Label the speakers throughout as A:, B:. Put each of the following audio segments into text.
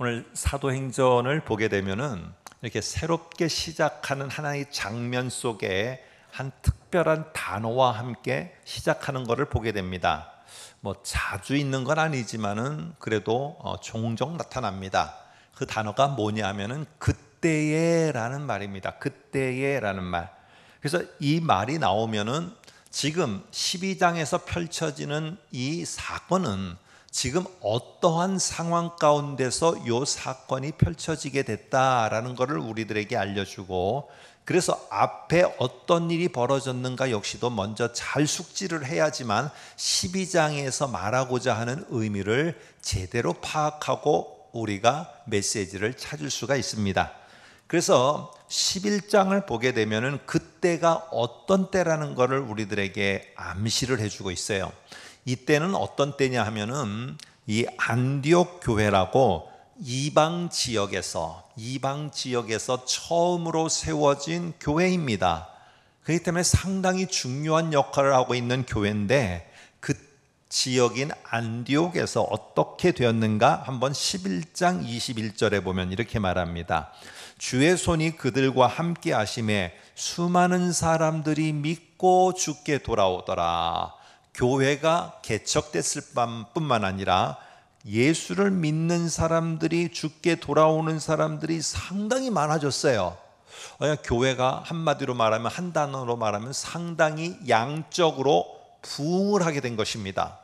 A: 오늘 사도행전을 보게 되면은 이렇게 새롭게 시작하는 하나의 장면 속에 한 특별한 단어와 함께 시작하는 것을 보게 됩니다. 뭐 자주 있는 건 아니지만은 그래도 종종 나타납니다. 그 단어가 뭐냐면은 그때에라는 말입니다. 그때에라는 말. 그래서 이 말이 나오면은 지금 12장에서 펼쳐지는 이 사건은 지금 어떠한 상황 가운데서 이 사건이 펼쳐지게 됐다라는 것을 우리들에게 알려주고, 그래서 앞에 어떤 일이 벌어졌는가 역시도 먼저 잘 숙지를 해야지만 12장에서 말하고자 하는 의미를 제대로 파악하고 우리가 메시지를 찾을 수가 있습니다. 그래서 11장을 보게 되면은 그때가 어떤 때라는 것을 우리들에게 암시를 해주고 있어요. 이때는 어떤 때냐 하면은 이 안디옥 교회라고 이방 지역에서 처음으로 세워진 교회입니다. 그렇기 때문에 상당히 중요한 역할을 하고 있는 교회인데, 그 지역인 안디옥에서 어떻게 되었는가 한번 11장 21절에 보면 이렇게 말합니다. 주의 손이 그들과 함께 하심에 수많은 사람들이 믿고 주께 돌아오더라. 교회가 개척됐을 뿐만 아니라 예수를 믿는 사람들이, 주께 돌아오는 사람들이 상당히 많아졌어요. 교회가 한마디로 말하면, 한 단어로 말하면 상당히 양적으로 부흥을 하게 된 것입니다.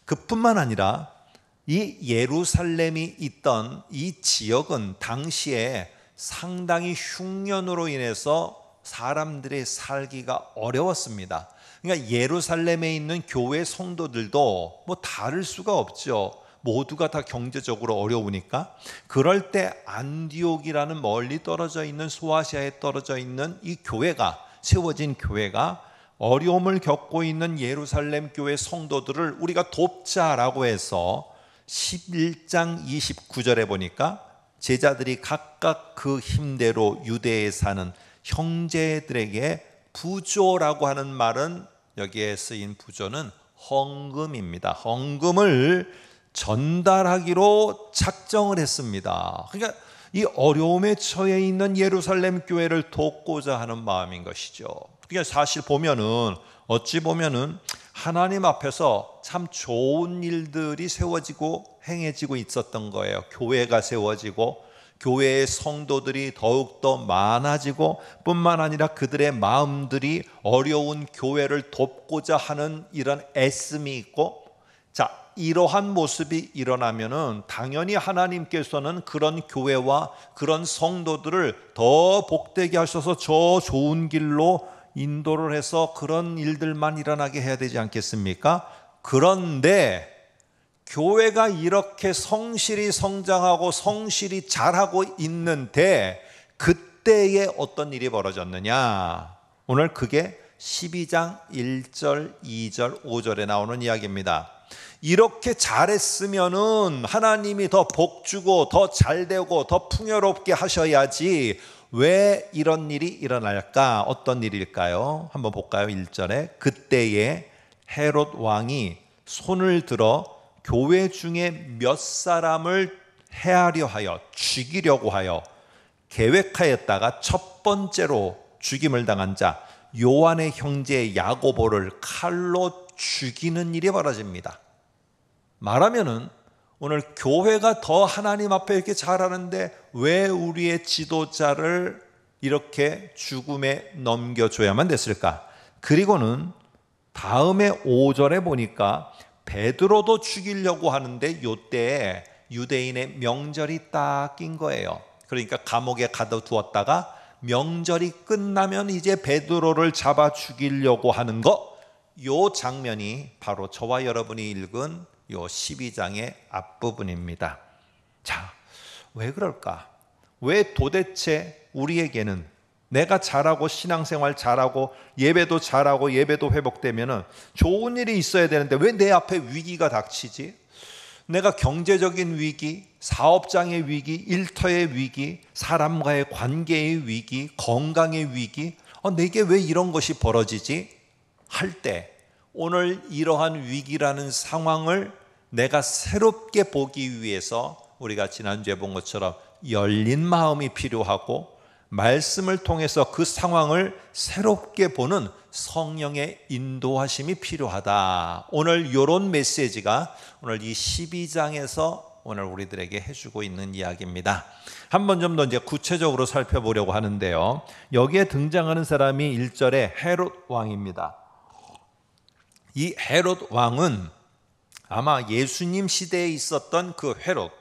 A: 그뿐만 아니라 이 예루살렘이 있던 이 지역은 당시에 상당히 흉년으로 인해서 사람들의 살기가 어려웠습니다. 그러니까 예루살렘에 있는 교회 성도들도 뭐 다를 수가 없죠. 모두가 다 경제적으로 어려우니까. 그럴 때 안디옥이라는 멀리 떨어져 있는 소아시아에 떨어져 있는 이 교회가, 세워진 교회가 어려움을 겪고 있는 예루살렘 교회 성도들을 우리가 돕자라고 해서 11장 29절에 보니까 제자들이 각각 그 힘대로 유대에 사는 형제들에게 부조라고 하는 말은, 여기에 쓰인 부조는 헌금입니다. 헌금을 전달하기로 작정을 했습니다. 그러니까 이 어려움에 처해 있는 예루살렘 교회를 돕고자 하는 마음인 것이죠. 그러니까 사실 보면은, 어찌 보면은 하나님 앞에서 참 좋은 일들이 세워지고 행해지고 있었던 거예요. 교회가 세워지고 교회의 성도들이 더욱더 많아지고, 뿐만 아니라 그들의 마음들이 어려운 교회를 돕고자 하는 이런 애씀이 있고, 자, 이러한 모습이 일어나면은 당연히 하나님께서는 그런 교회와 그런 성도들을 더 복되게 하셔서 저 좋은 길로 인도를 해서 그런 일들만 일어나게 해야 되지 않겠습니까? 그런데 교회가 이렇게 성실히 성장하고 성실히 잘하고 있는데 그때에 어떤 일이 벌어졌느냐? 오늘 그게 12장 1절, 2절, 5절에 나오는 이야기입니다. 이렇게 잘했으면은 하나님이 더 복 주고 더 잘되고 더 풍요롭게 하셔야지 왜 이런 일이 일어날까? 어떤 일일까요? 한번 볼까요? 1절에 그때에 헤롯 왕이 손을 들어 교회 중에 몇 사람을 해하려 하여, 죽이려고 하여 계획하였다가 첫 번째로 죽임을 당한 자 요한의 형제 야고보를 칼로 죽이는 일이 벌어집니다. 말하면은 오늘 교회가 더 하나님 앞에 이렇게 잘하는데 왜 우리의 지도자를 이렇게 죽음에 넘겨줘야만 됐을까? 그리고는 다음에 5절에 보니까 베드로도 죽이려고 하는데 요때 유대인의 명절이 딱 낀 거예요. 그러니까 감옥에 가둬두었다가 명절이 끝나면 이제 베드로를 잡아 죽이려고 하는 거, 요 장면이 바로 저와 여러분이 읽은 요 12장의 앞부분입니다. 자, 왜 그럴까? 왜 도대체 우리에게는 내가 잘하고 신앙생활 잘하고 예배도 잘하고 예배도 회복되면은 좋은 일이 있어야 되는데 왜 내 앞에 위기가 닥치지? 내가 경제적인 위기, 사업장의 위기, 일터의 위기, 사람과의 관계의 위기, 건강의 위기, 내게 왜 이런 것이 벌어지지? 할 때 오늘 이러한 위기라는 상황을 내가 새롭게 보기 위해서 우리가 지난주에 본 것처럼 열린 마음이 필요하고 말씀을 통해서 그 상황을 새롭게 보는 성령의 인도하심이 필요하다. 오늘 이런 메시지가 오늘 이 12장에서 오늘 우리들에게 해주고 있는 이야기입니다. 한번 좀 더 이제 구체적으로 살펴보려고 하는데요. 여기에 등장하는 사람이 1절에 헤롯 왕입니다. 이 헤롯 왕은 아마 예수님 시대에 있었던 그 헤롯,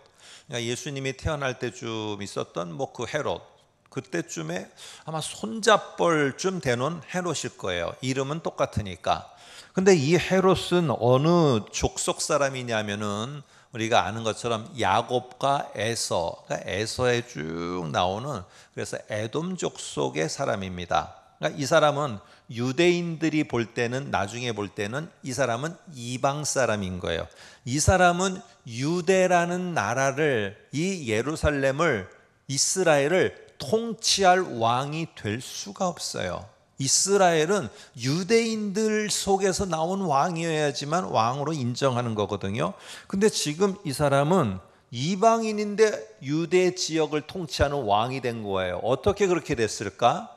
A: 그러니까 예수님이 태어날 때쯤 있었던 그 헤롯, 그때쯤에 아마 손잡벌쯤 되는 헤롯일 거예요. 이름은 똑같으니까. 근데 이 헤롯은 어느 족속 사람이냐면은 우리가 아는 것처럼 야곱과 에서, 그러니까 에서에 쭉 나오는, 그래서 에돔 족속의 사람입니다. 그러니까 이 사람은 유대인들이 볼 때는, 나중에 볼 때는 이 사람은 이방 사람인 거예요. 이 사람은 유대라는 나라를, 이 예루살렘을, 이스라엘을 통치할 왕이 될 수가 없어요. 이스라엘은 유대인들 속에서 나온 왕이어야지만 왕으로 인정하는 거거든요. 근데 지금 이 사람은 이방인인데 유대 지역을 통치하는 왕이 된 거예요. 어떻게 그렇게 됐을까?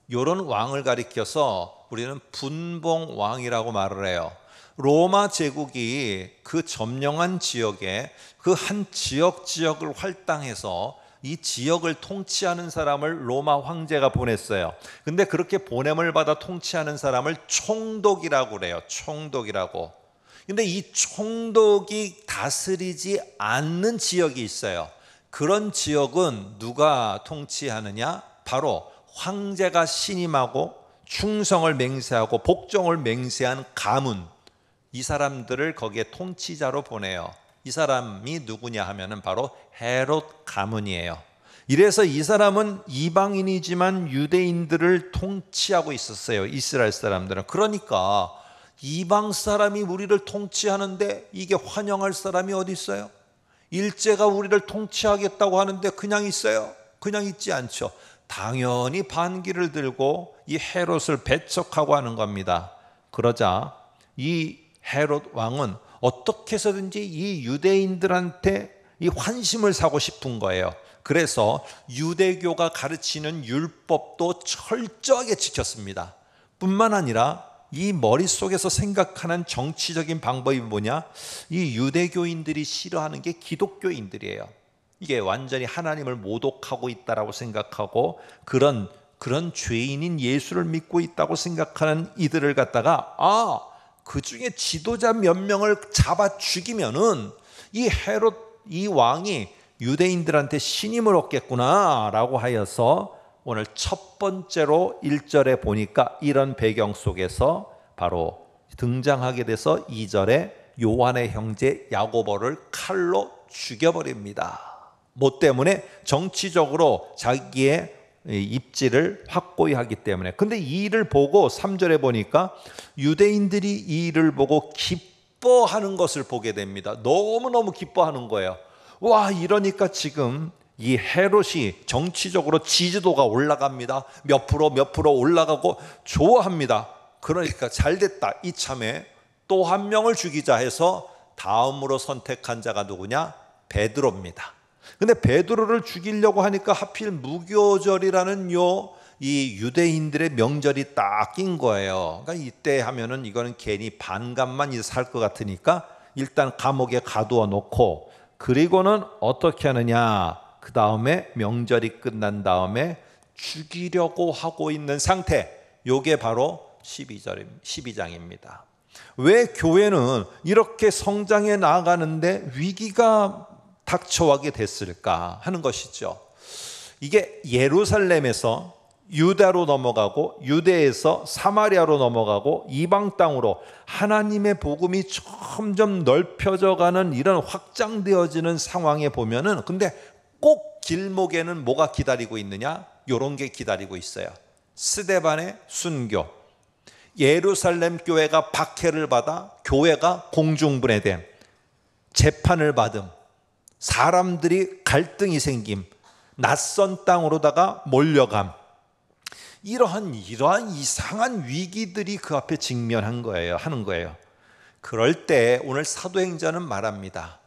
A: 이런 왕을 가리켜서 우리는 분봉 왕이라고 말을 해요. 로마 제국이 그 점령한 지역에 그 한 지역을 할당해서 이 지역을 통치하는 사람을 로마 황제가 보냈어요. 근데 그렇게 보냄을 받아 통치하는 사람을 총독이라고 그래요. 총독이라고. 근데 이 총독이 다스리지 않는 지역이 있어요. 그런 지역은 누가 통치하느냐? 바로 황제가 신임하고 충성을 맹세하고 복종을 맹세한 가문, 이 사람들을 거기에 통치자로 보내요. 이 사람이 누구냐 하면은 바로 헤롯 가문이에요. 이래서 이 사람은 이방인이지만 유대인들을 통치하고 있었어요. 이스라엘 사람들은. 그러니까 이방 사람이 우리를 통치하는데 이게 환영할 사람이 어디 있어요? 일제가 우리를 통치하겠다고 하는데 그냥 있어요? 그냥 있지 않죠. 당연히 반기를 들고 이 헤롯을 배척하고 하는 겁니다. 그러자 이 헤롯 왕은 어떻게 해서든지 이 유대인들한테 이 환심을 사고 싶은 거예요. 그래서 유대교가 가르치는 율법도 철저하게 지켰습니다. 뿐만 아니라 이 머릿속에서 생각하는 정치적인 방법이 뭐냐? 이 유대교인들이 싫어하는 게 기독교인들이에요. 이게 완전히 하나님을 모독하고 있다라고 생각하고 그런 죄인인 예수를 믿고 있다고 생각하는 이들을 갖다가 그 중에 지도자 몇 명을 잡아 죽이면은 이 헤롯, 이 왕이 유대인들한테 신임을 얻겠구나라고 하여서 오늘 첫 번째로 1절에 보니까 이런 배경 속에서 바로 등장하게 돼서 2절에 요한의 형제 야고보를 칼로 죽여버립니다. 뭐 때문에? 정치적으로 자기의 입지를 확고히 하기 때문에. 근데 이 일을 보고 3절에 보니까 유대인들이 이 일을 보고 기뻐하는 것을 보게 됩니다. 너무너무 기뻐하는 거예요. 와, 이러니까 지금 이 헤롯이 정치적으로 지지도가 올라갑니다. 몇 프로 올라가고 좋아합니다. 그러니까 잘됐다. 이참에 또 한 명을 죽이자 해서 다음으로 선택한 자가 누구냐? 베드로입니다. 근데 베드로를 죽이려고 하니까 하필 무교절이라는 이 유대인들의 명절이 딱 낀 거예요. 그러니까 이때 하면은 이거는 괜히 반감만 살 것 같으니까 일단 감옥에 가두어 놓고, 그리고는 어떻게 하느냐? 그 다음에 명절이 끝난 다음에 죽이려고 하고 있는 상태. 요게 바로 12장입니다. 왜 교회는 이렇게 성장해 나아가는데 위기가 닥쳐오게 됐을까 하는 것이죠. 이게 예루살렘에서 유다로 넘어가고 유대에서 사마리아로 넘어가고 이방 땅으로 하나님의 복음이 점점 넓혀져 가는 이런 확장되어지는 상황에 보면은, 근데 꼭 길목에는 뭐가 기다리고 있느냐? 요런 게 기다리고 있어요. 스데반의 순교, 예루살렘 교회가 박해를 받아 교회가 공중분해됨, 재판을 받음, 사람들이 갈등이 생김, 낯선 땅으로다가 몰려감, 이러한 이상한 위기들이 그 앞에 직면한 거예요, 하는 거예요. 그럴 때 오늘 사도행전은 말합니다.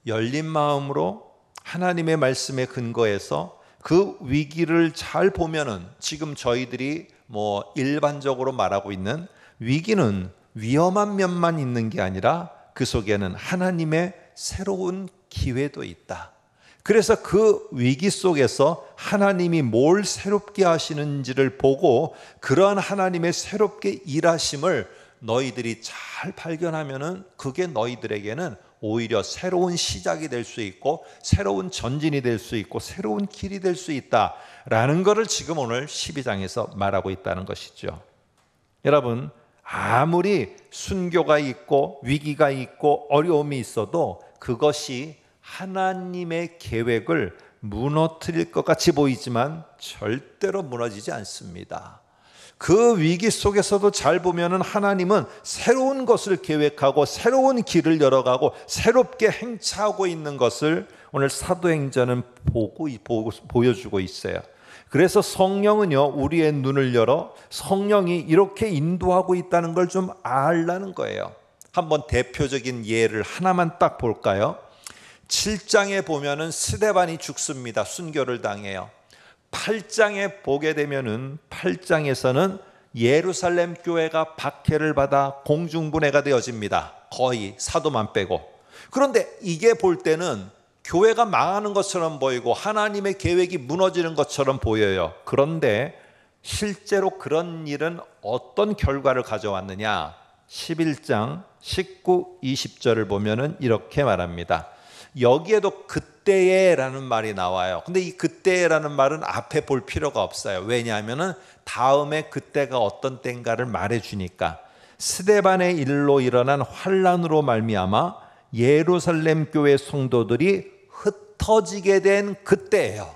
A: 열린 마음으로 하나님의 말씀에 근거해서 그 위기를 잘 보면은 지금 저희들이 일반적으로 말하고 있는 위기는 위험한 면만 있는 게 아니라 그 속에는 하나님의 새로운 기회도 있다. 그래서 그 위기 속에서 하나님이 뭘 새롭게 하시는지를 보고 그러한 하나님의 새롭게 일하심을 너희들이 잘 발견하면은 그게 너희들에게는 오히려 새로운 시작이 될 수 있고 새로운 전진이 될 수 있고 새로운 길이 될 수 있다라는 것을 지금 오늘 12장에서 말하고 있다는 것이죠. 여러분, 아무리 순교가 있고 위기가 있고 어려움이 있어도 그것이 하나님의 계획을 무너뜨릴 것 같이 보이지만 절대로 무너지지 않습니다. 그 위기 속에서도 잘 보면은 하나님은 새로운 것을 계획하고 새로운 길을 열어가고 새롭게 행차하고 있는 것을 오늘 사도행전은 보여주고 있어요. 그래서 성령은요, 우리의 눈을 열어 성령이 이렇게 인도하고 있다는 걸 좀 알라는 거예요. 한번 대표적인 예를 하나만 딱 볼까요? 7장에 보면은 스데반이 죽습니다. 순교를 당해요. 8장에 보게 되면은 8장에서는 예루살렘 교회가 박해를 받아 공중분해가 되어집니다. 거의 사도만 빼고. 그런데 이게 볼 때는 교회가 망하는 것처럼 보이고 하나님의 계획이 무너지는 것처럼 보여요. 그런데 실제로 그런 일은 어떤 결과를 가져왔느냐? 11장 19, 20절을 보면은 이렇게 말합니다. 여기에도 그때에라는 말이 나와요. 근데 이 그때라는 말은 앞에 볼 필요가 없어요. 왜냐하면은 다음에 그때가 어떤 때인가를 말해주니까. 스데반의 일로 일어난 환란으로 말미암아 예루살렘 교회 성도들이 흩어지게 된 그때예요.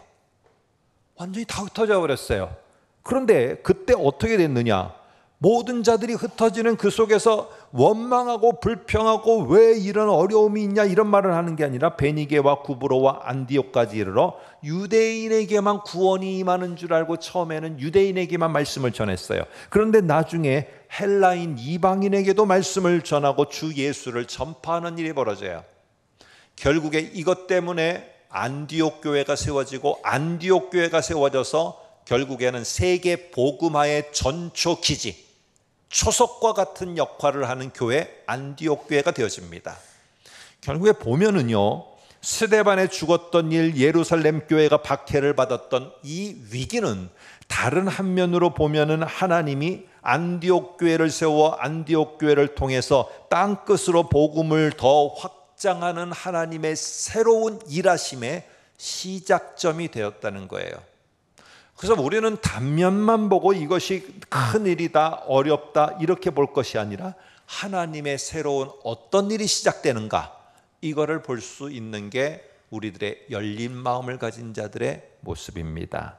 A: 완전히 다 흩어져 버렸어요. 그런데 그때 어떻게 됐느냐? 모든 자들이 흩어지는 그 속에서 원망하고 불평하고 왜 이런 어려움이 있냐 이런 말을 하는 게 아니라 베니게와 구브로와 안디옥까지 이르러 유대인에게만 구원이 임하는 줄 알고 처음에는 유대인에게만 말씀을 전했어요. 그런데 나중에 헬라인 이방인에게도 말씀을 전하고 주 예수를 전파하는 일이 벌어져요. 결국에 이것 때문에 안디옥 교회가 세워지고 안디옥 교회가 세워져서 결국에는 세계 복음화의 전초 기지, 초석과 같은 역할을 하는 교회 안디옥 교회가 되어집니다. 결국에 보면은요, 스데반에 죽었던 일, 예루살렘 교회가 박해를 받았던 이 위기는 다른 한면으로 보면은 하나님이 안디옥 교회를 세워 안디옥 교회를 통해서 땅끝으로 복음을 더 확장하는 하나님의 새로운 일하심의 시작점이 되었다는 거예요. 그래서 우리는 단면만 보고 이것이 큰 일이다, 어렵다 이렇게 볼 것이 아니라 하나님의 새로운 어떤 일이 시작되는가 이거를 볼 수 있는 게 우리들의 열린 마음을 가진 자들의 모습입니다.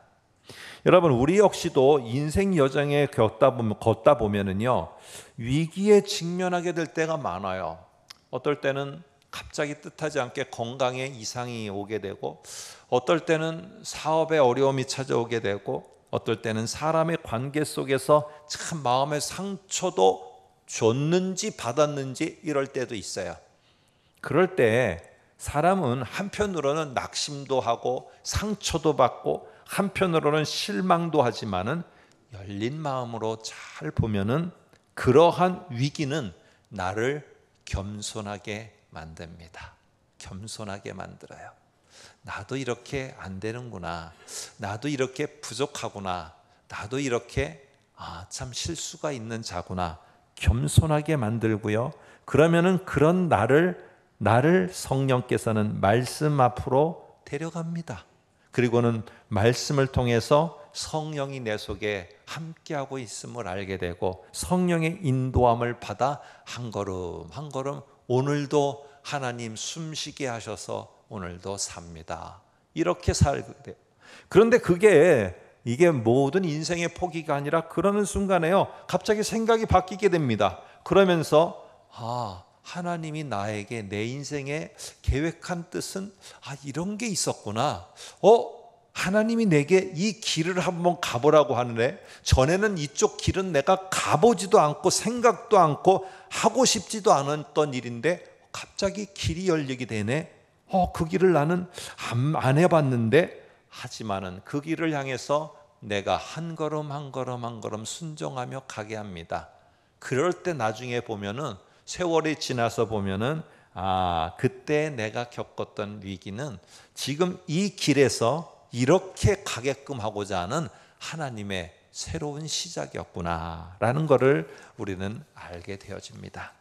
A: 여러분, 우리 역시도 인생 여정에 걷다 보면은요, 위기에 직면하게 될 때가 많아요. 어떨 때는 갑자기 뜻하지 않게 건강에 이상이 오게 되고, 어떨 때는 사업에 어려움이 찾아오게 되고, 어떨 때는 사람의 관계 속에서 참 마음의 상처도 줬는지 받았는지 이럴 때도 있어요. 그럴 때 사람은 한편으로는 낙심도 하고 상처도 받고 한편으로는 실망도 하지만은 열린 마음으로 잘 보면은 그러한 위기는 나를 겸손하게 만듭니다. 겸손하게 만들어요. 나도 이렇게 안 되는구나. 나도 이렇게 부족하구나. 나도 이렇게 참 실수가 있는 자구나. 겸손하게 만들고요. 그러면은 그런 나를 성령께서는 말씀 앞으로 데려갑니다. 그리고는 말씀을 통해서 성령이 내 속에 함께하고 있음을 알게 되고 성령의 인도함을 받아 한 걸음 한 걸음 오늘도 하나님 숨쉬게 하셔서 오늘도 삽니다. 이렇게 살게 돼요. 그런데 이게 모든 인생의 포기가 아니라 그러는 순간에요, 갑자기 생각이 바뀌게 됩니다. 그러면서 하나님이 나에게 내 인생에 계획한 뜻은 이런 게 있었구나. 하나님이 내게 이 길을 한번 가보라고 하는데 전에는 이쪽 길은 내가 가보지도 않고 생각도 않고 하고 싶지도 않았던 일인데 갑자기 길이 열리게 되네. 그 길을 나는 안 해봤는데, 하지만은 그 길을 향해서 내가 한 걸음 한 걸음 한 걸음 순종하며 가게 합니다. 그럴 때 나중에 보면은, 세월이 지나서 보면은, 그때 내가 겪었던 위기는 지금 이 길에서 이렇게 가게끔 하고자 하는 하나님의 새로운 시작이었구나 라는 것을 우리는 알게 되어집니다.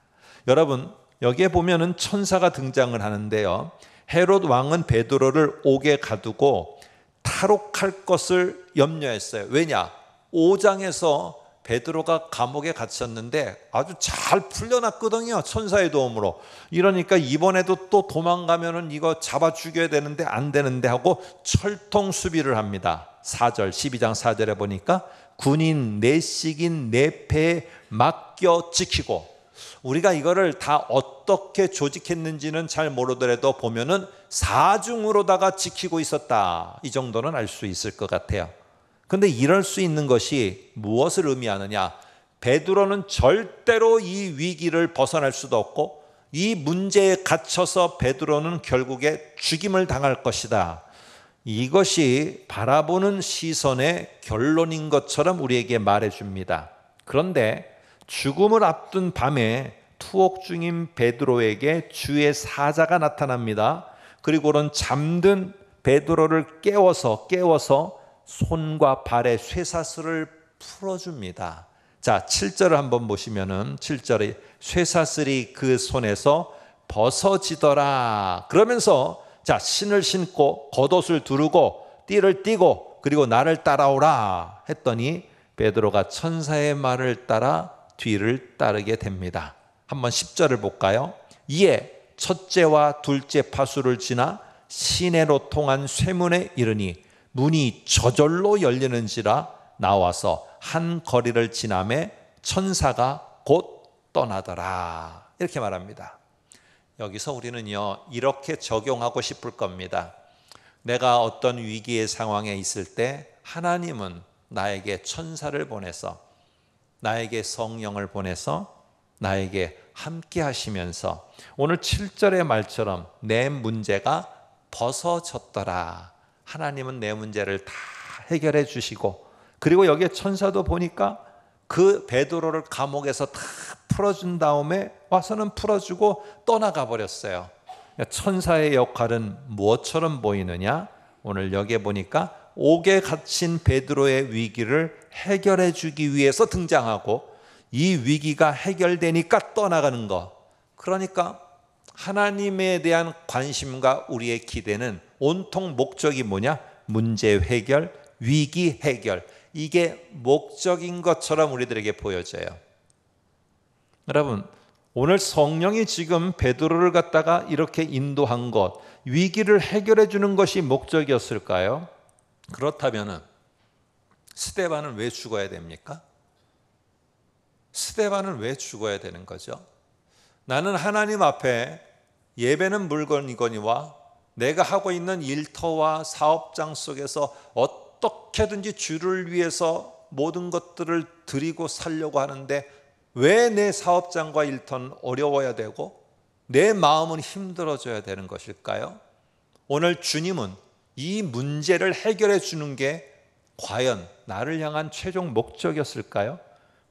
A: 여러분, 여기에 보면은 천사가 등장을 하는데요, 헤롯 왕은 베드로를 옥에 가두고 탈옥할 것을 염려했어요. 왜냐? 5장에서 베드로가 감옥에 갇혔는데 아주 잘 풀려났거든요, 천사의 도움으로. 이러니까 이번에도 또 도망가면은 이거 잡아 죽여야 되는데 안 되는데 하고 철통 수비를 합니다. 4절, 12장 4절에 보니까 군인 내식인 내 패에 맡겨 지키고, 우리가 이거를 다 어떻게 조직했는지는 잘 모르더라도 보면은 사중으로다가 지키고 있었다, 이 정도는 알 수 있을 것 같아요. 근데 이럴 수 있는 것이 무엇을 의미하느냐? 베드로는 절대로 이 위기를 벗어날 수도 없고, 이 문제에 갇혀서 베드로는 결국에 죽임을 당할 것이다, 이것이 바라보는 시선의 결론인 것처럼 우리에게 말해줍니다. 그런데 죽음을 앞둔 밤에 투옥 중인 베드로에게 주의 사자가 나타납니다. 그리고는 잠든 베드로를 깨워서 손과 발의 쇠사슬을 풀어줍니다. 자, 7절을 한번 보시면은 7절에 쇠사슬이 그 손에서 벗어지더라 그러면서, 자, 신을 신고 겉옷을 두르고 띠를 띠고 그리고 나를 따라오라 했더니 베드로가 천사의 말을 따라 뒤를 따르게 됩니다. 한번 10절을 볼까요? 이에 첫째와 둘째 파수를 지나 시내로 통한 쇠문에 이르니 문이 저절로 열리는지라 나와서 한 거리를 지나매 천사가 곧 떠나더라, 이렇게 말합니다. 여기서 우리는요, 이렇게 적용하고 싶을 겁니다. 내가 어떤 위기의 상황에 있을 때 하나님은 나에게 천사를 보내서, 나에게 성령을 보내서 나에게 함께 하시면서 오늘 7절의 말처럼 내 문제가 벗어졌더라, 하나님은 내 문제를 다 해결해 주시고, 그리고 여기에 천사도 보니까 그 베드로를 감옥에서 다 풀어준 다음에 와서는 풀어주고 떠나가 버렸어요. 천사의 역할은 무엇처럼 보이느냐? 오늘 여기에 보니까 옥에 갇힌 베드로의 위기를 해결해 주기 위해서 등장하고, 이 위기가 해결되니까 떠나가는 것. 그러니까 하나님에 대한 관심과 우리의 기대는 온통 목적이 뭐냐? 문제 해결, 위기 해결. 이게 목적인 것처럼 우리들에게 보여져요. 여러분, 오늘 성령이 지금 베드로를 갖다가 이렇게 인도한 것, 위기를 해결해 주는 것이 목적이었을까요? 그렇다면 스데반은 왜 죽어야 됩니까? 스데반은 왜 죽어야 되는 거죠? 나는 하나님 앞에 예배는 물건이거니와 내가 하고 있는 일터와 사업장 속에서 어떻게든지 주를 위해서 모든 것들을 드리고 살려고 하는데, 왜 내 사업장과 일터는 어려워야 되고 내 마음은 힘들어져야 되는 것일까요? 오늘 주님은 이 문제를 해결해 주는 게 과연 나를 향한 최종 목적이었을까요?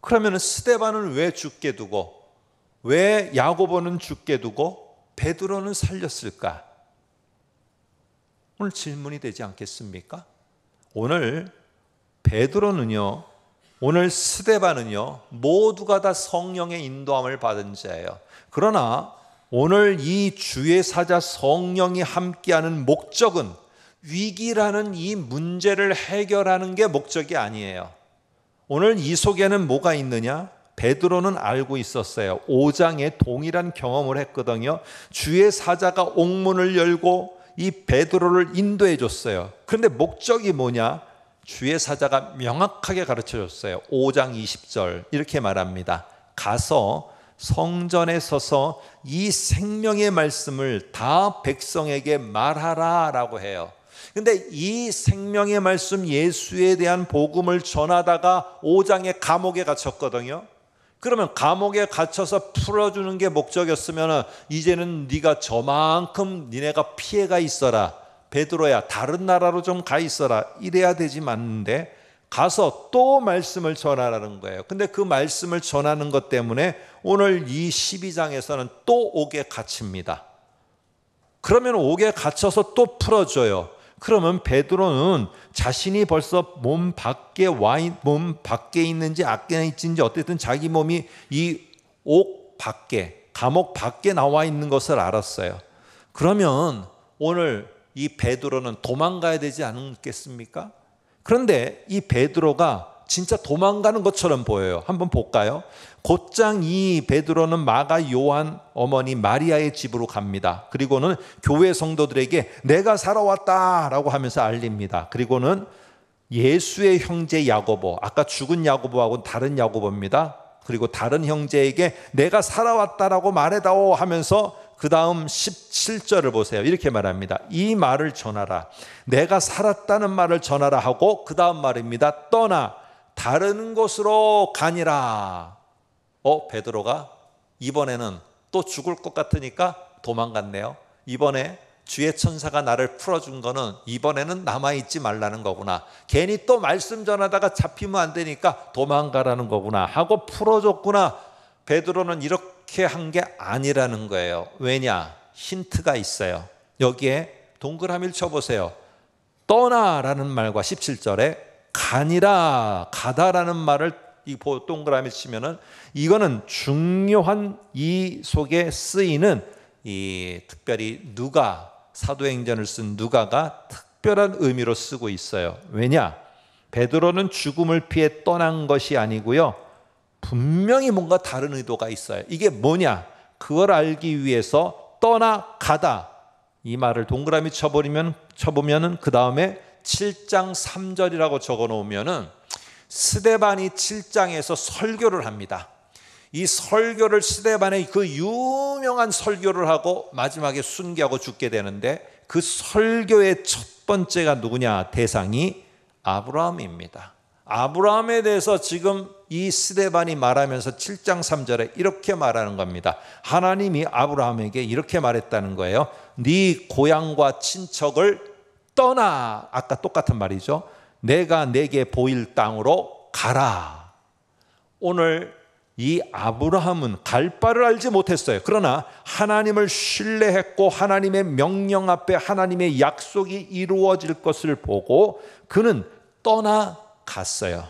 A: 그러면 스데반은 왜 죽게 두고, 왜 야고보는 죽게 두고 베드로는 살렸을까? 오늘 질문이 되지 않겠습니까? 오늘 베드로는요, 오늘 스데반은요, 모두가 다 성령의 인도함을 받은 자예요. 그러나 오늘 이 주의 사자 성령이 함께하는 목적은 위기라는 이 문제를 해결하는 게 목적이 아니에요. 오늘 이 속에는 뭐가 있느냐? 베드로는 알고 있었어요. 5장에 동일한 경험을 했거든요. 주의 사자가 옥문을 열고 이 베드로를 인도해 줬어요. 그런데 목적이 뭐냐? 주의 사자가 명확하게 가르쳐 줬어요. 5장 20절 이렇게 말합니다. 가서 성전에 서서 이 생명의 말씀을 다 백성에게 말하라 라고 해요. 근데 이 생명의 말씀, 예수에 대한 복음을 전하다가 5장에 감옥에 갇혔거든요. 그러면 감옥에 갇혀서 풀어주는 게 목적이었으면 이제는 네가 저만큼 니네가 피해가 있어라, 베드로야 다른 나라로 좀 가 있어라, 이래야 되지 않는데 가서 또 말씀을 전하라는 거예요. 근데 그 말씀을 전하는 것 때문에 오늘 이 12장에서는 또 옥에 갇힙니다. 그러면 옥에 갇혀서 또 풀어줘요. 그러면 베드로는 자신이 벌써 몸 밖에 있는지 밖에 있는지 어쨌든 자기 몸이 이 옥 밖에, 감옥 밖에 나와 있는 것을 알았어요. 그러면 오늘 이 베드로는 도망가야 되지 않겠습니까? 그런데 이 베드로가 진짜 도망가는 것처럼 보여요. 한번 볼까요? 곧장 이 베드로는 마가 요한 어머니 마리아의 집으로 갑니다. 그리고는 교회 성도들에게 내가 살아왔다라고 하면서 알립니다. 그리고는 예수의 형제 야고보, 아까 죽은 야고보하고는 다른 야고보입니다. 그리고 다른 형제에게 내가 살아왔다라고 말해다오 하면서 그 다음 17절을 보세요. 이렇게 말합니다. 이 말을 전하라, 내가 살았다는 말을 전하라 하고 그 다음 말입니다. 떠나 다른 곳으로 가니라. 베드로가 이번에는 또 죽을 것 같으니까 도망갔네요. 이번에 주의 천사가 나를 풀어준 거는 이번에는 남아있지 말라는 거구나, 괜히 또 말씀 전하다가 잡히면 안 되니까 도망가라는 거구나 하고 풀어줬구나. 베드로는 이렇게 한 게 아니라는 거예요. 왜냐? 힌트가 있어요. 여기에 동그라미를 쳐보세요. 떠나라는 말과 17절에 가니라, 가다라는 말을 이 동그라미 치면은 이거는 중요한 이 속에 쓰이는 이 특별히 누가, 사도행전을 쓴 누가가 특별한 의미로 쓰고 있어요. 왜냐? 베드로는 죽음을 피해 떠난 것이 아니고요, 분명히 뭔가 다른 의도가 있어요. 이게 뭐냐? 그걸 알기 위해서 떠나가다 이 말을 동그라미 쳐보면은 그 다음에 7장 3절이라고 적어 놓으면은 스데반이 7장에서 설교를 합니다. 이 설교를, 스데반의 그 유명한 설교를 하고 마지막에 순교하고 죽게 되는데 그 설교의 첫 번째가 누구냐? 대상이 아브라함입니다. 아브라함에 대해서 지금 이 스데반이 말하면서 7장 3절에 이렇게 말하는 겁니다. 하나님이 아브라함에게 이렇게 말했다는 거예요. 네 고향과 친척을 떠나, 아까 똑같은 말이죠. 내가 내게 보일 땅으로 가라. 오늘 이 아브라함은 갈 바를 알지 못했어요. 그러나 하나님을 신뢰했고 하나님의 명령 앞에 하나님의 약속이 이루어질 것을 보고 그는 떠나갔어요.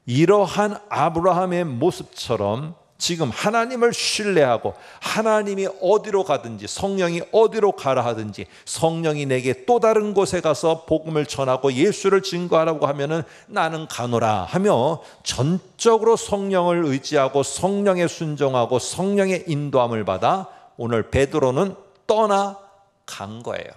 A: 이러한 아브라함의 모습처럼 지금 하나님을 신뢰하고 하나님이 어디로 가든지, 성령이 어디로 가라 하든지, 성령이 내게 또 다른 곳에 가서 복음을 전하고 예수를 증거하라고 하면은 나는 가노라 하며 전적으로 성령을 의지하고 성령에 순종하고 성령의 인도함을 받아 오늘 베드로는 떠나간 거예요.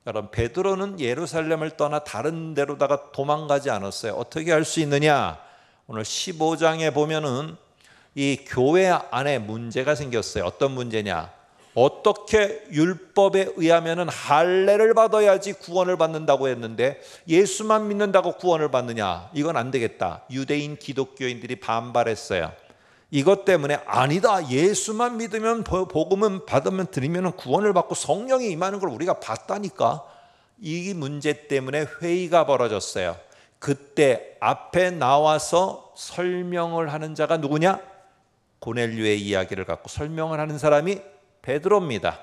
A: 여러분, 베드로는 예루살렘을 떠나 다른 데로다가 도망가지 않았어요. 어떻게 할 수 있느냐? 오늘 15장에 보면은 이 교회 안에 문제가 생겼어요. 어떤 문제냐? 어떻게 율법에 의하면은 할례를 받아야지 구원을 받는다고 했는데 예수만 믿는다고 구원을 받느냐? 이건 안 되겠다. 유대인 기독교인들이 반발했어요. 이것 때문에 아니다, 예수만 믿으면 복음은 받으면 드리면 구원을 받고 성령이 임하는 걸 우리가 봤다니까. 이 문제 때문에 회의가 벌어졌어요. 그때 앞에 나와서 설명을 하는 자가 누구냐? 고넬료의 이야기를 갖고 설명을 하는 사람이 베드로입니다.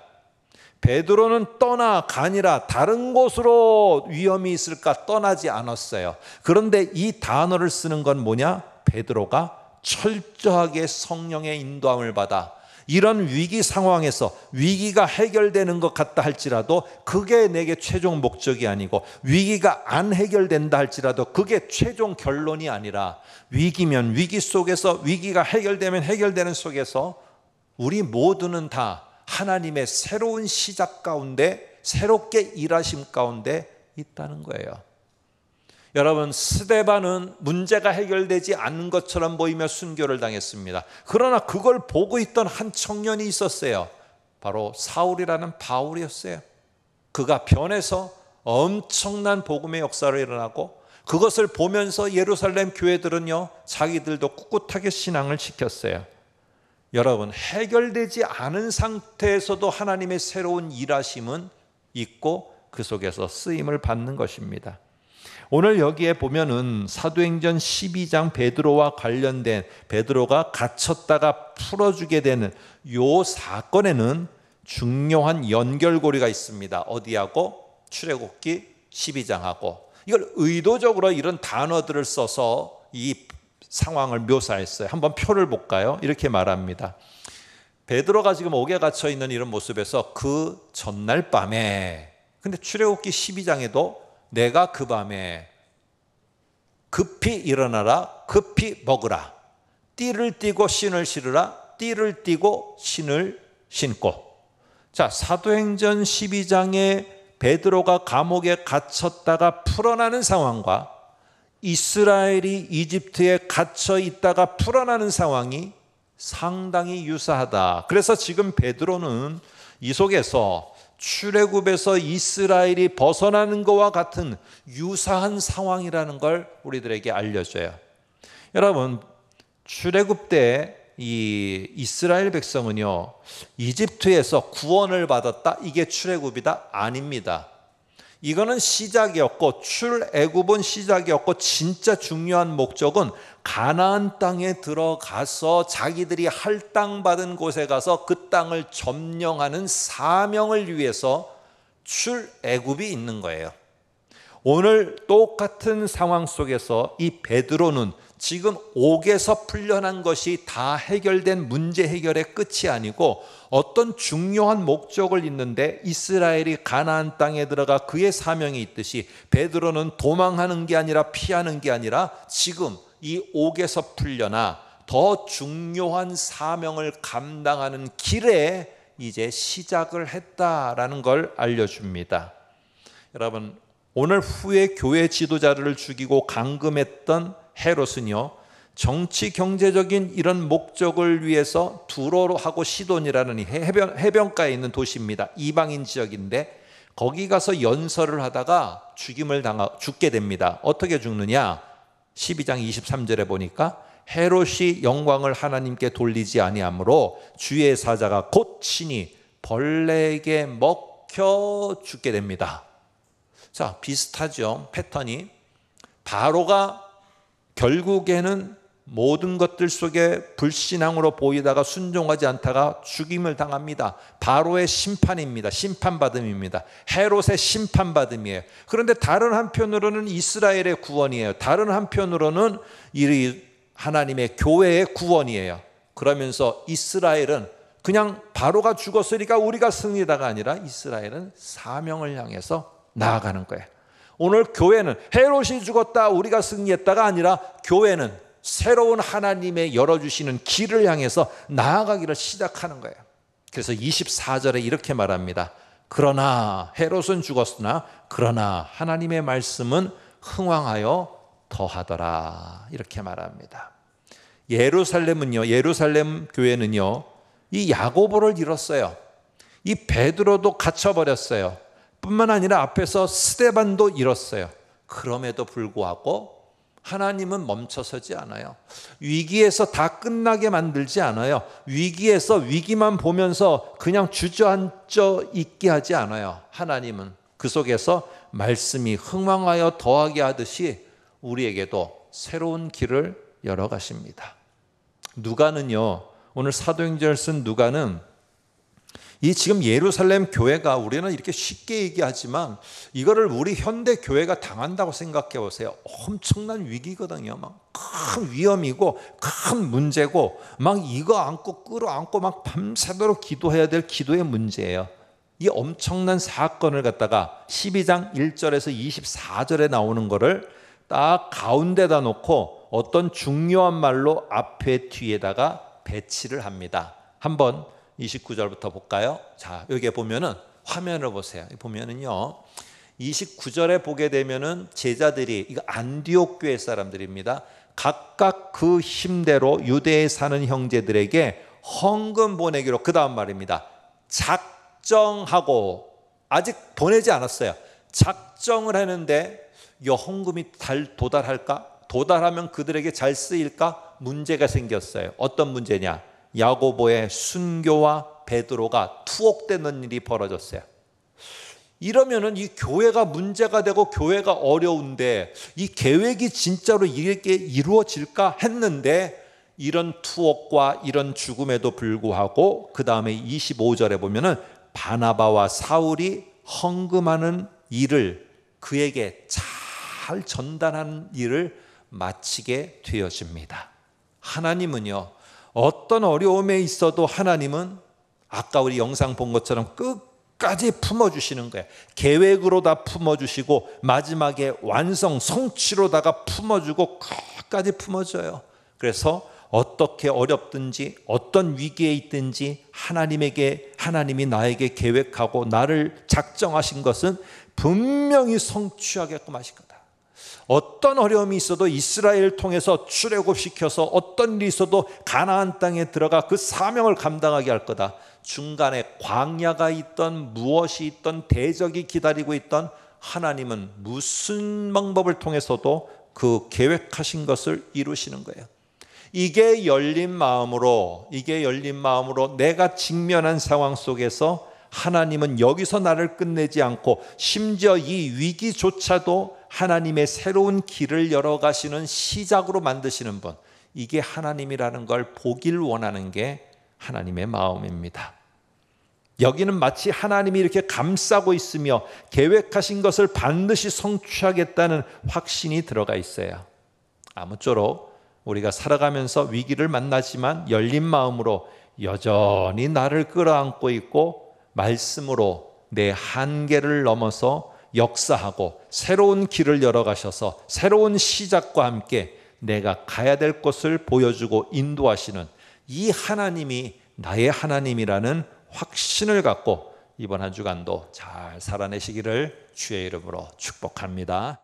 A: 베드로는 떠나가니라, 다른 곳으로 위험이 있을까 떠나지 않았어요. 그런데 이 단어를 쓰는 건 뭐냐? 베드로가 철저하게 성령의 인도함을 받아 이런 위기 상황에서 위기가 해결되는 것 같다 할지라도 그게 내게 최종 목적이 아니고, 위기가 안 해결된다 할지라도 그게 최종 결론이 아니라, 위기면 위기 속에서, 위기가 해결되면 해결되는 속에서 우리 모두는 다 하나님의 새로운 시작 가운데, 새롭게 일하심 가운데 있다는 거예요. 여러분, 스데반은 문제가 해결되지 않는 것처럼 보이며 순교를 당했습니다. 그러나 그걸 보고 있던 한 청년이 있었어요. 바로 사울이라는 바울이었어요. 그가 변해서 엄청난 복음의 역사를 일어나고 그것을 보면서 예루살렘 교회들은요, 자기들도 꿋꿋하게 신앙을 지켰어요. 여러분, 해결되지 않은 상태에서도 하나님의 새로운 일하심은 있고 그 속에서 쓰임을 받는 것입니다. 오늘 여기에 보면은 사도행전 12장 베드로와 관련된, 베드로가 갇혔다가 풀어주게 되는 요 사건에는 중요한 연결고리가 있습니다. 어디하고? 출애굽기 12장하고. 이걸 의도적으로 이런 단어들을 써서 이 상황을 묘사했어요. 한번 표를 볼까요? 이렇게 말합니다. 베드로가 지금 옥에 갇혀 있는 이런 모습에서 그 전날 밤에, 근데 출애굽기 12장에도 내가 그 밤에 급히 일어나라, 급히 먹으라, 띠를 띠고 신을 신으라, 띠를 띠고 신을 신고. 자, 사도행전 12장에 베드로가 감옥에 갇혔다가 풀어나는 상황과 이스라엘이 이집트에 갇혀 있다가 풀어나는 상황이 상당히 유사하다. 그래서 지금 베드로는 이 속에서 출애굽에서 이스라엘이 벗어나는 것과 같은 유사한 상황이라는 걸 우리들에게 알려줘요. 여러분, 출애굽 때 이 이스라엘 백성은요, 이집트에서 구원을 받았다, 이게 출애굽이다? 아닙니다. 이거는 시작이었고, 출애굽은 시작이었고, 진짜 중요한 목적은 가나안 땅에 들어가서 자기들이 할당받은 곳에 가서 그 땅을 점령하는 사명을 위해서 출애굽이 있는 거예요. 오늘 똑같은 상황 속에서 이 베드로는 지금 옥에서 풀려난 것이 다 해결된 문제 해결의 끝이 아니고 어떤 중요한 목적을 있는데, 이스라엘이 가나안 땅에 들어가 그의 사명이 있듯이 베드로는 도망하는 게 아니라 피하는 게 아니라 지금 이 옥에서 풀려나 더 중요한 사명을 감당하는 길에 이제 시작을 했다라는 걸 알려줍니다. 여러분, 오늘 후에 교회 지도자를 죽이고 감금했던 헤롯은요, 정치 경제적인 이런 목적을 위해서 두로하고 시돈이라는 해변가에 있는 도시입니다. 이방인 지역인데 거기 가서 연설을 하다가 죽게 됩니다. 어떻게 죽느냐? 12장 23절에 보니까 헤롯이 영광을 하나님께 돌리지 아니하므로 주의 사자가 곧 친히 벌레에게 먹혀 죽게 됩니다. 자, 비슷하죠, 패턴이. 바로가 결국에는 모든 것들 속에 불신앙으로 보이다가 순종하지 않다가 죽임을 당합니다. 바로의 심판입니다. 심판받음입니다. 헤롯의 심판받음이에요. 그런데 다른 한편으로는 이스라엘의 구원이에요. 다른 한편으로는 이 하나님의 교회의 구원이에요. 그러면서 이스라엘은 그냥 바로가 죽었으니까 우리가 승리다가 아니라 이스라엘은 사명을 향해서 나아가는 거예요. 오늘 교회는 헤롯이 죽었다 우리가 승리했다가 아니라 교회는 새로운 하나님의 열어주시는 길을 향해서 나아가기를 시작하는 거예요. 그래서 24절에 이렇게 말합니다. 그러나 헤롯은 죽었으나 그러나 하나님의 말씀은 흥왕하여 더하더라, 이렇게 말합니다. 예루살렘 교회는요, 이 야고보를 잃었어요. 이 베드로도 갇혀버렸어요. 뿐만 아니라 앞에서 스데반도 잃었어요. 그럼에도 불구하고 하나님은 멈춰서지 않아요. 위기에서 다 끝나게 만들지 않아요. 위기에서 위기만 보면서 그냥 주저앉아 있게 하지 않아요. 하나님은 그 속에서 말씀이 흥왕하여 더하게 하듯이 우리에게도 새로운 길을 열어가십니다. 누가는요, 오늘 사도행전을 쓴 누가는 이 지금 예루살렘 교회가, 우리는 이렇게 쉽게 얘기하지만 이거를 우리 현대 교회가 당한다고 생각해 보세요. 엄청난 위기거든요. 막 큰 위험이고 큰 문제고 막 이거 안고 끌어안고 막 밤새도록 기도해야 될 기도의 문제예요. 이 엄청난 사건을 갖다가 12장 1절에서 24절에 나오는 거를 딱 가운데다 놓고 어떤 중요한 말로 앞에 뒤에다가 배치를 합니다. 한번 29절부터 볼까요? 자, 여기에 보면은 화면을 보세요. 보면은요, 29절에 보게 되면은 제자들이, 이거 안디옥 교회 사람들입니다. 각각 그 힘대로 유대에 사는 형제들에게 헌금 보내기로, 그 다음 말입니다. 작정하고, 아직 보내지 않았어요. 작정을 하는데 이 헌금이 도달할까? 도달하면 그들에게 잘 쓰일까? 문제가 생겼어요. 어떤 문제냐? 야고보의 순교와 베드로가 투옥되는 일이 벌어졌어요. 이러면은 이 교회가 문제가 되고 교회가 어려운데 이 계획이 진짜로 이렇게 이루어질까 했는데, 이런 투옥과 이런 죽음에도 불구하고 그 다음에 25절에 보면은 바나바와 사울이 헌금하는 일을, 그에게 잘 전달하는 일을 마치게 되어집니다. 하나님은요, 어떤 어려움에 있어도 하나님은 아까 우리 영상 본 것처럼 끝까지 품어주시는 거예요. 계획으로 다 품어주시고 마지막에 완성, 성취로다가 품어주고 끝까지 품어줘요. 그래서 어떻게 어렵든지 어떤 위기에 있든지 하나님이 나에게 계획하고 나를 작정하신 것은 분명히 성취하게끔 하실 거다. 어떤 어려움이 있어도 이스라엘을 통해서 출애굽시켜서 어떤 일이 있어도 가나안 땅에 들어가 그 사명을 감당하게 할 거다. 중간에 광야가 있던 무엇이 있던 대적이 기다리고 있던 하나님은 무슨 방법을 통해서도 그 계획하신 것을 이루시는 거예요. 이게 열린 마음으로 내가 직면한 상황 속에서 하나님은 여기서 나를 끝내지 않고 심지어 이 위기조차도 하나님의 새로운 길을 열어가시는 시작으로 만드시는 분, 이게 하나님이라는 걸 보길 원하는 게 하나님의 마음입니다. 여기는 마치 하나님이 이렇게 감싸고 있으며 계획하신 것을 반드시 성취하겠다는 확신이 들어가 있어요. 아무쪼록 우리가 살아가면서 위기를 만나지만 열린 마음으로 여전히 나를 끌어안고 있고 말씀으로 내 한계를 넘어서 역사하고 새로운 길을 열어가셔서 새로운 시작과 함께 내가 가야 될 곳을 보여주고 인도하시는 이 하나님이 나의 하나님이라는 확신을 갖고 이번 한 주간도 잘 살아내시기를 주의 이름으로 축복합니다.